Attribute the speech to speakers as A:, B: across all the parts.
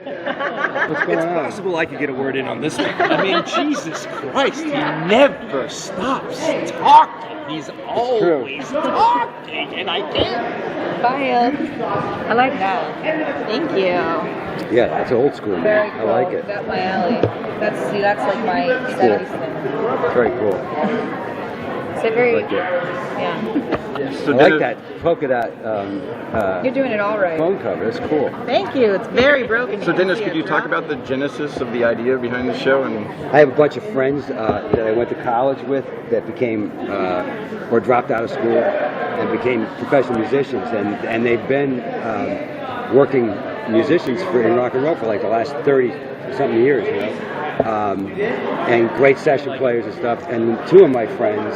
A: What's going
B: It's
A: on?
B: possible I could get a word in on this one. I mean, Jesus Christ, he never stops talking. He's always talking, and I can't.
C: Bye. I like that. Thank you.
A: Yeah, that's old school,
C: Very
A: man.
C: cool.
A: I like it.
C: That's my alley. That's like my 70s thing.
A: Very cool.
C: It's a very,
A: Like it.
C: yeah.
A: I like that polka dot
C: You're doing it all right.
A: phone cover. It's cool.
C: Thank you. It's very broken.
D: So Dennis, could you talk about the genesis of the idea behind the show? And
A: I have a bunch of friends that I went to college with that became or dropped out of school and became professional musicians, and they've been working musicians in rock and roll for like the last 30-something years, you know. And great session players and stuff. And two of my friends,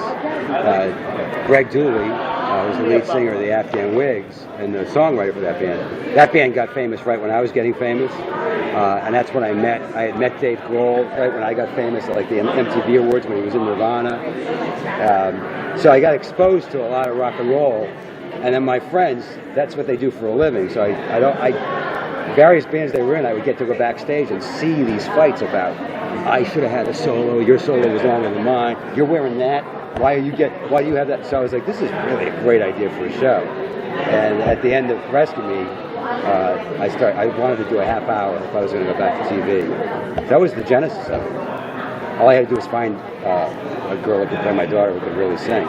A: Greg Dooley, was the lead singer of the Afghan Wigs and the songwriter for that band. That band got famous right when I was getting famous, and that's when I had met Dave Grohl right when I got famous at like the MTV Awards when he was in Nirvana. So I got exposed to a lot of rock and roll, and then my friends, that's what they do for a living. So various bands they were in, I would get to go backstage and see these fights about, I should have had a solo, your solo was longer than mine, you're wearing that, why do you have that? So I was like, this is really a great idea for a show. And at the end of Rescue Me, I wanted to do a half hour if I was going to go back to TV. That was the genesis of it. All I had to do was find a girl that could play my daughter who could really sing.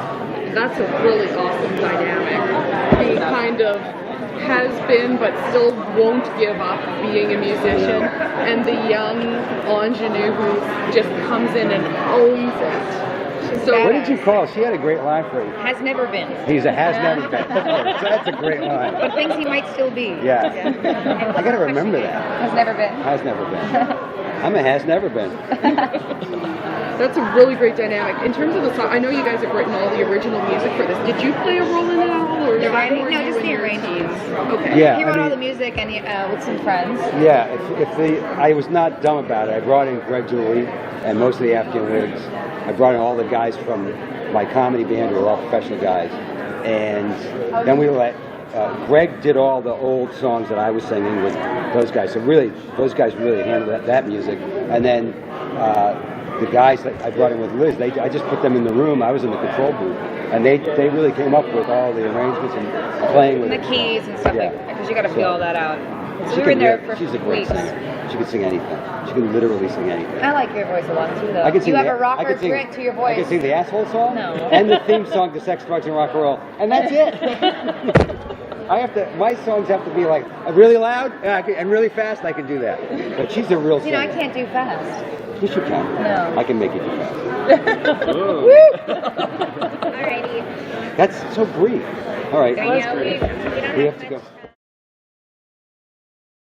E: That's a really awesome dynamic. He kind of has been but still won't give up being a musician, and the young ingenue who just comes in and owns it. So
A: what did you call? She had a great line for you.
C: Has never been.
A: He's a has never been. That's a great line.
C: But thinks he might still be.
A: Yeah. I gotta remember that.
C: Has never been.
A: Has never been. I'm a has never been.
E: that's a really great dynamic. In terms of the song, I know you guys have written all the original music for this. Did you play a role in it at all? Or
C: The writing? No, just the arranging.
E: Okay.
A: Yeah.
C: He wrote all the music and with some friends.
A: Yeah, I was not dumb about it. I brought in Greg Dooley and most of the Afghan Wigs. I brought in all the guys from my comedy band who were all professional guys. And then we let Greg did all the old songs that I was singing with those guys. So really, those guys really handled that music. And then the guys that I brought in with Liz, I just put them in the room. I was in the control booth. And they really came up with all the arrangements and playing with
C: And the keys and stuff like that, because you got to feel all that out. So
A: she
C: we were in there for
A: she's a great
C: weeks.
A: singer. She could sing anything. She can literally sing anything.
C: I like your voice a lot too, though.
A: I can sing
C: You have
A: the,
C: a rocker
A: I can sing,
C: grit to your voice.
A: I can sing the asshole song
C: No.
A: and the theme song to Sex, Drugs, and Rock and Roll, and that's it. My songs have to be like really loud and really fast. I can do that, but she's a real singer.
C: You know, I can't do fast.
A: Yes, you can.
C: No.
A: I can make you do fast.
C: Alrighty.
A: That's so brief. All right,
C: We
A: we have to go.